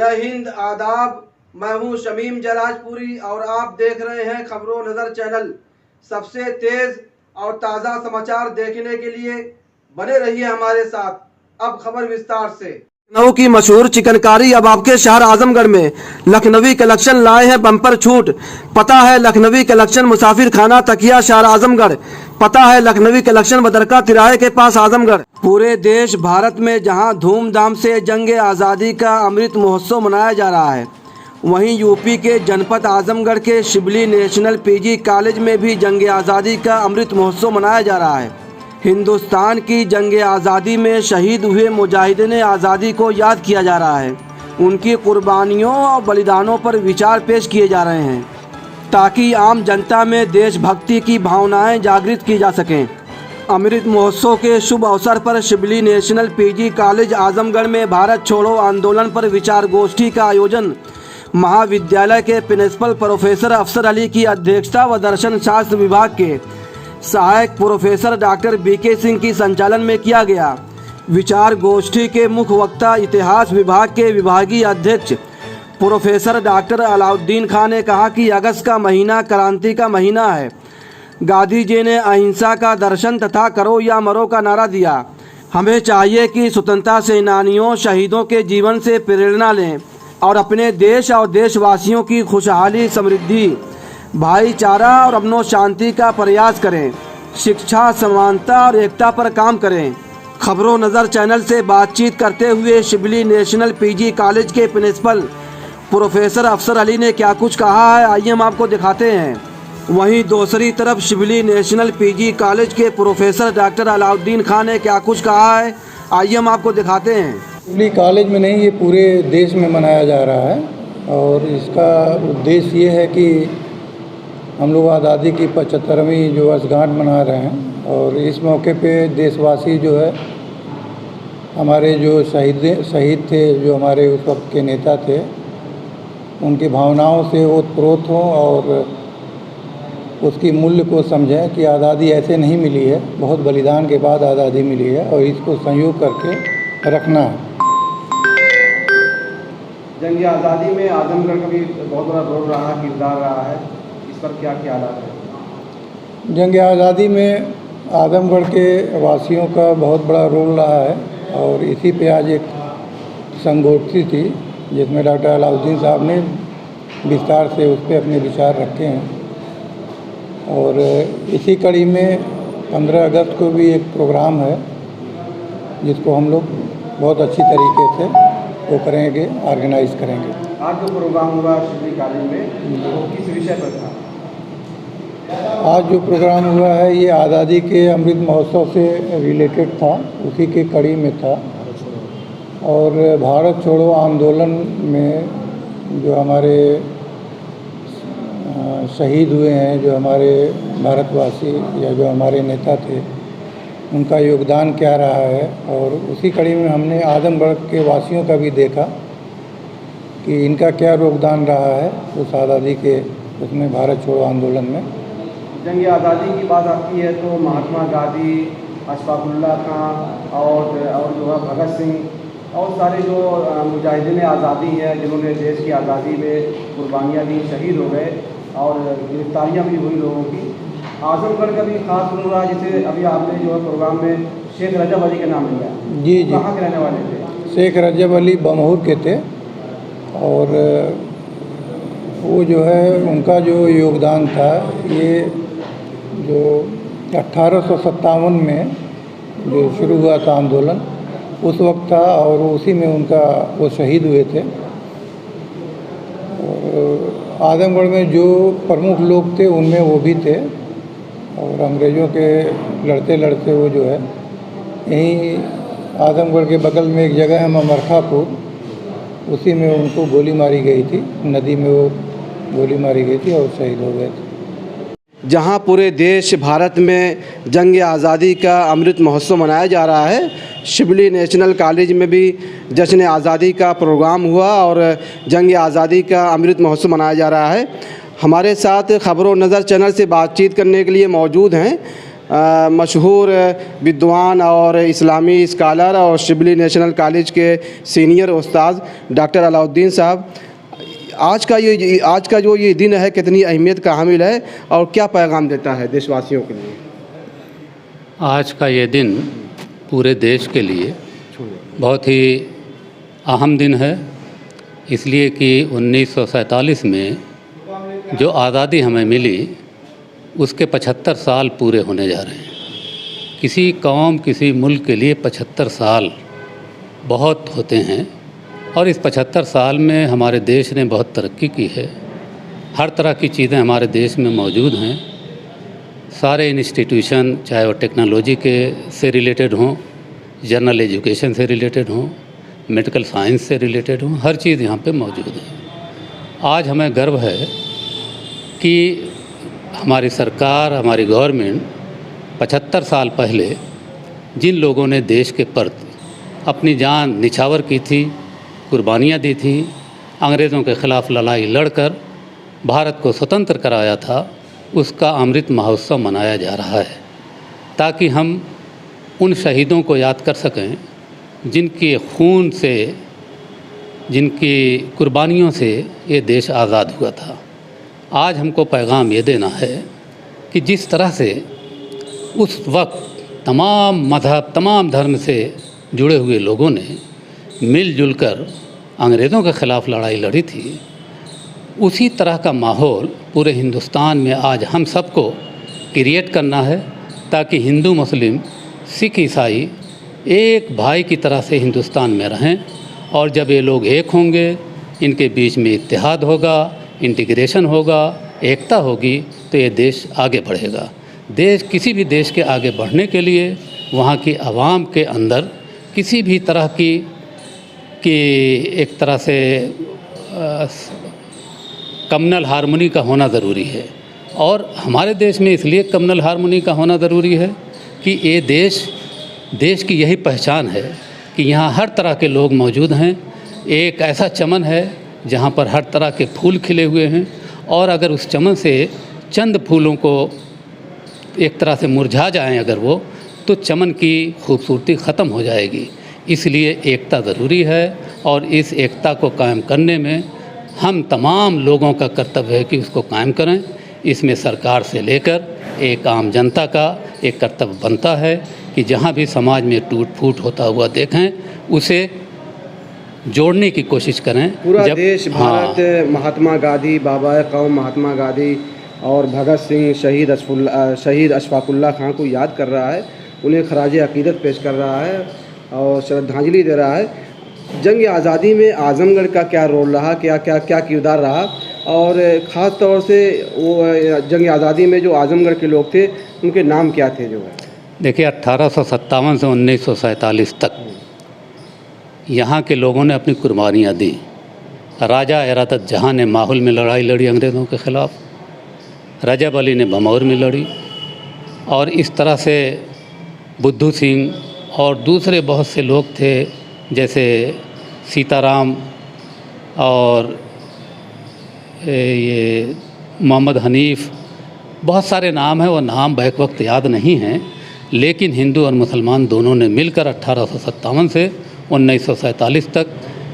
जय हिंद, आदाब। मैं हूं शमीम जराजपुरी और आप देख रहे हैं खबरों नज़र चैनल। सबसे तेज़ और ताज़ा समाचार देखने के लिए बने रहिए हमारे साथ। अब खबर विस्तार से। लखनऊ की मशहूर चिकनकारी अब आपके शहर आजमगढ़ में लखनवी कलेक्शन लाए हैं बम्पर छूट। पता है लखनवी कलेक्शन मुसाफिर खाना तकिया शहर आजमगढ़। पता है लखनवी कलेक्शन बदरका तिराहे के पास आजमगढ़। पूरे देश भारत में जहां धूमधाम से जंग आज़ादी का अमृत महोत्सव मनाया जा रहा है, वहीं यूपी के जनपद आजमगढ़ के शिबली नेशनल पीजी कॉलेज में भी जंग आज़ादी का अमृत महोत्सव मनाया जा रहा है। हिंदुस्तान की जंग आज़ादी में शहीद हुए मुजाहिदीन आज़ादी को याद किया जा रहा है। उनकी कुर्बानियों और बलिदानों पर विचार पेश किए जा रहे हैं ताकि आम जनता में देशभक्ति की भावनाएं जागृत की जा सकें। अमृत महोत्सव के शुभ अवसर पर Shibli national PG college Azamgarh में भारत छोड़ो आंदोलन पर विचार गोष्ठी का आयोजन महाविद्यालय के प्रिंसिपल प्रोफेसर अफसर अली की अध्यक्षता व दर्शन शास्त्र विभाग के सहायक प्रोफेसर डॉक्टर बीके सिंह की संचालन में किया गया। विचार गोष्ठी के मुख्य वक्ता इतिहास विभाग के विभागीय अध्यक्ष प्रोफेसर डॉक्टर अलाउद्दीन खान ने कहा कि अगस्त का महीना क्रांति का महीना है। गांधी जी ने अहिंसा का दर्शन तथा करो या मरो का नारा दिया। हमें चाहिए कि स्वतंत्रता सेनानियों शहीदों के जीवन से प्रेरणा लें और अपने देश और देशवासियों की खुशहाली, समृद्धि, भाईचारा और अमन शांति का प्रयास करें। शिक्षा, समानता और एकता पर काम करें। खबरों नज़र चैनल से बातचीत करते हुए शिबली नेशनल पीजी कॉलेज के प्रिंसिपल प्रोफेसर अफसर अली ने क्या कुछ कहा है, आइए हम आपको दिखाते हैं। वहीं दूसरी तरफ शिबली नेशनल पीजी कॉलेज के प्रोफेसर डॉक्टर अलाउद्दीन खान ने क्या कुछ कहा है, आइए हम आपको दिखाते हैं। शिबली कॉलेज में नहीं, ये पूरे देश में मनाया जा रहा है और इसका उद्देश्य ये है कि हम लोग आज़ादी की 75वीं जो वर्षगांठ मना रहे हैं और इस मौके पे देशवासी जो है हमारे जो शहीद थे, जो हमारे उस वक्त के नेता थे, उनकी भावनाओं से ओतप्रोत हों और उसकी मूल्य को समझें कि आज़ादी ऐसे नहीं मिली है, बहुत बलिदान के बाद आज़ादी मिली है और इसको संयोग करके रखना है। जंग आज़ादी में आजमगढ़ का भी बहुत बड़ा रोल रहा, किरदार रहा है, इस पर क्या ख्यालात है? जंग आज़ादी में आजमगढ़ के वासियों का बहुत बड़ा रोल रहा है और इसी पे आज एक संगोष्ठी थी जिसमें डॉक्टर अलाउद्दीन साहब ने विस्तार से उस पर अपने विचार रखे हैं और इसी कड़ी में 15 अगस्त को भी एक प्रोग्राम है जिसको हम लोग बहुत अच्छी तरीके से वो करेंगे, ऑर्गेनाइज करेंगे। आज जो प्रोग्राम हुआ शिबली कॉलेज में वो किस विषय पर था? आज जो प्रोग्राम हुआ है ये आज़ादी के अमृत महोत्सव से रिलेटेड था, उसी के कड़ी में था और भारत छोड़ो आंदोलन में जो हमारे शहीद हुए हैं, जो हमारे भारतवासी या जो हमारे नेता थे, उनका योगदान क्या रहा है और उसी कड़ी में हमने आजमगढ़ के वासियों का भी देखा कि इनका क्या योगदान रहा है उस आज़ादी के उसमें भारत छोड़ो आंदोलन में। जंग आज़ादी की बात आती है तो महात्मा गांधी, अशफाकुल्लाह खां और जो है भगत सिंह और सारे जो मुजाहिदीन आज़ादी हैं जिन्होंने देश की आज़ादी में कुर्बानियाँ दी, शहीद हो गए और गिरफ्तारियाँ भी हुई लोगों की। आजमगढ़ का भी खास रोल रहा, जैसे अभी आपने जो है प्रोग्राम में शेख रजब अली का नाम लिया। जी जी, कहाँ के रहने वाले थे? शेख रजब अली बमहूर के थे और वो जो है उनका जो योगदान था ये जो 1857 में जो शुरू हुआ था आंदोलन उस वक्त था और उसी में उनका वो शहीद हुए थे। और आजमगढ़ में जो प्रमुख लोग थे उनमें वो भी थे और अंग्रेज़ों के लड़ते लड़ते वो जो है यहीं आजमगढ़ के बगल में एक जगह है ममरखापुर, उसी में उनको गोली मारी गई थी, नदी में वो गोली मारी गई थी और शहीद हो गए थे। जहां पूरे देश भारत में जंग आज़ादी का अमृत महोत्सव मनाया जा रहा है, शिबली नेशनल कॉलेज में भी जश्न आज़ादी का प्रोग्राम हुआ और जंग आज़ादी का अमृत महोत्सव मनाया जा रहा है। हमारे साथ खबरों नज़र चैनल से बातचीत करने के लिए मौजूद हैं मशहूर विद्वान और इस्लामी स्कॉलर और शिबली नेशनल कॉलेज के सीनियर उस्ताद डॉक्टर अलाउद्दीन साहब, आज का जो ये दिन है कितनी अहमियत का हामिल है और क्या पैगाम देता है देशवासियों के लिए? आज का ये दिन पूरे देश के लिए बहुत ही अहम दिन है, इसलिए कि 1947 में जो आज़ादी हमें मिली उसके 75 साल पूरे होने जा रहे हैं। किसी कौम, किसी मुल्क के लिए 75 साल बहुत होते हैं और इस 75 साल में हमारे देश ने बहुत तरक्की की है। हर तरह की चीज़ें हमारे देश में मौजूद हैं। सारे इंस्टीट्यूशन, चाहे वो टेक्नोलॉजी के से रिलेटेड हों, जनरल एजुकेशन से रिलेटेड हों, मेडिकल साइंस से रिलेटेड हों, हर चीज़ यहाँ पे मौजूद है। आज हमें गर्व है कि हमारी सरकार, हमारी गवर्नमेंट 75 साल पहले जिन लोगों ने देश के प्रति अपनी जान निछावर की थी, कुर्बानियाँ दी थी, अंग्रेज़ों के ख़िलाफ़ लड़ाई लड़कर भारत को स्वतंत्र कराया था, उसका अमृत महोत्सव मनाया जा रहा है, ताकि हम उन शहीदों को याद कर सकें जिनके खून से, जिनकी कुर्बानियों से ये देश आज़ाद हुआ था। आज हमको पैगाम ये देना है कि जिस तरह से उस वक्त तमाम मज़हब, तमाम धर्म से जुड़े हुए लोगों ने मिलजुल कर अंग्रेज़ों के ख़िलाफ़ लड़ाई लड़ी थी, उसी तरह का माहौल पूरे हिंदुस्तान में आज हम सबको क्रिएट करना है, ताकि हिंदू, मुस्लिम, सिख, ईसाई एक भाई की तरह से हिंदुस्तान में रहें। और जब ये लोग एक होंगे, इनके बीच में इत्तेहाद होगा, इंटीग्रेशन होगा, एकता होगी, तो ये देश आगे बढ़ेगा। किसी भी देश के आगे बढ़ने के लिए वहाँ की आवाम के अंदर किसी भी तरह की एक तरह से कम्युनल हार्मनी का होना ज़रूरी है। और हमारे देश में इसलिए कम्युनल हार्मनी का होना ज़रूरी है कि ये देश की यही पहचान है कि यहाँ हर तरह के लोग मौजूद हैं। एक ऐसा चमन है जहाँ पर हर तरह के फूल खिले हुए हैं, और अगर उस चमन से चंद फूलों को एक तरह से मुरझा जाएं अगर वो, तो चमन की खूबसूरती ख़त्म हो जाएगी। इसलिए एकता ज़रूरी है, और इस एकता को कायम करने में हम तमाम लोगों का कर्तव्य है कि उसको कायम करें। इसमें सरकार से लेकर एक आम जनता का एक कर्तव्य बनता है कि जहाँ भी समाज में टूट फूट होता हुआ देखें, उसे जोड़ने की कोशिश करें। पूरा देश भारत महात्मा गांधी, बाबा कौम महात्मा गांधी और भगत सिंह, शहीद अशफाकुल्लाह खां को याद कर रहा है, उन्हें खराज अकीदत पेश कर रहा है और श्रद्धांजलि दे रहा है। जंग आज़ादी में आज़मगढ़ का क्या रोल रहा, क्या किरदार रहा, और ख़ास तौर से वो जंग आज़ादी में जो आज़मगढ़ के लोग थे उनके नाम क्या थे? जो है, देखिए, 1857 से 1947 तक यहाँ के लोगों ने अपनी कुर्बानियाँ दी। राजा इरादत जहाँ ने माहौल में लड़ाई लड़ी अंग्रेज़ों के ख़िलाफ़, रजब अली ने भमौर में लड़ी, और इस तरह से बुद्धू सिंह और दूसरे बहुत से लोग थे, जैसे सीताराम और ये मोहम्मद हनीफ़, बहुत सारे नाम हैं, वो नाम बैक वक्त याद नहीं हैं, लेकिन हिंदू और मुसलमान दोनों ने मिलकर 1857 से 1947 तक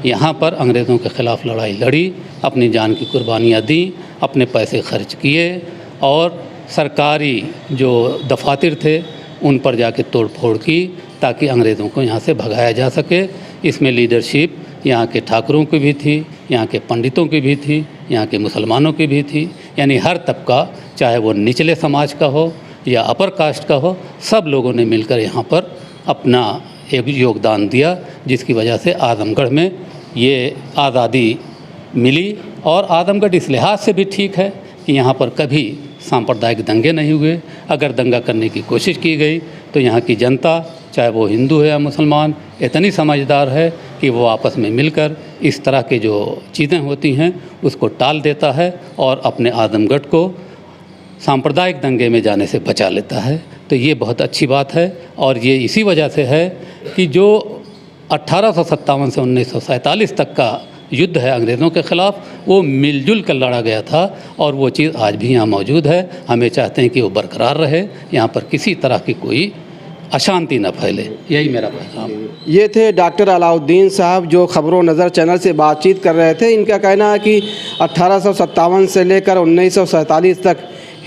यहाँ पर अंग्रेज़ों के ख़िलाफ़ लड़ाई लड़ी, अपनी जान की कुर्बानियाँ दी, अपने पैसे खर्च किए, और सरकारी जो दफातर थे उन पर जाके तोड़ फोड़ की, ताकि अंग्रेज़ों को यहाँ से भगाया जा सके। इसमें लीडरशिप यहाँ के ठाकुरों की भी थी, यहाँ के पंडितों की भी थी, यहाँ के मुसलमानों की भी थी, यानी हर तबका, चाहे वो निचले समाज का हो या अपर कास्ट का हो, सब लोगों ने मिलकर यहाँ पर अपना एक योगदान दिया, जिसकी वजह से आज़मगढ़ में ये आज़ादी मिली। और आज़मगढ़ इस लिहाज से भी ठीक है कि यहाँ पर कभी सांप्रदायिक दंगे नहीं हुए। अगर दंगा करने की कोशिश की गई तो यहाँ की जनता, चाहे वो हिंदू है या मुसलमान, इतनी समझदार है कि वो आपस में मिलकर इस तरह के जो चीज़ें होती हैं उसको टाल देता है और अपने आज़मगढ़ को सांप्रदायिक दंगे में जाने से बचा लेता है। तो ये बहुत अच्छी बात है, और ये इसी वजह से है कि जो 1857 से 1947 तक का युद्ध है अंग्रेज़ों के ख़िलाफ़, वो मिलजुल कर लड़ा गया था और वो चीज़ आज भी यहाँ मौजूद है। हमें चाहते हैं कि वो बरकरार रहे, यहाँ पर किसी तरह की कोई अशांति न फैले, यही मेरा पैगाम। ये थे डॉक्टर अलाउद्दीन साहब जो खबरों नज़र चैनल से बातचीत कर रहे थे। इनका कहना है कि 1857 से लेकर 1947 तक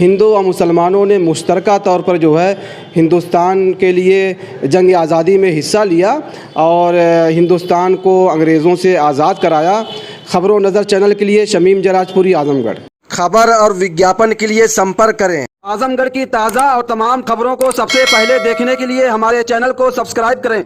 हिंदू और मुसलमानों ने मुश्तरका तौर पर जो है हिंदुस्तान के लिए जंग आज़ादी में हिस्सा लिया और हिंदुस्तान को अंग्रेज़ों से आज़ाद कराया। खबरों नज़र चैनल के लिए शमीम जराजपुरी, आजमगढ़। खबर और विज्ञापन के लिए संपर्क करें। आजमगढ़ की ताज़ा और तमाम खबरों को सबसे पहले देखने के लिए हमारे चैनल को सब्सक्राइब करें।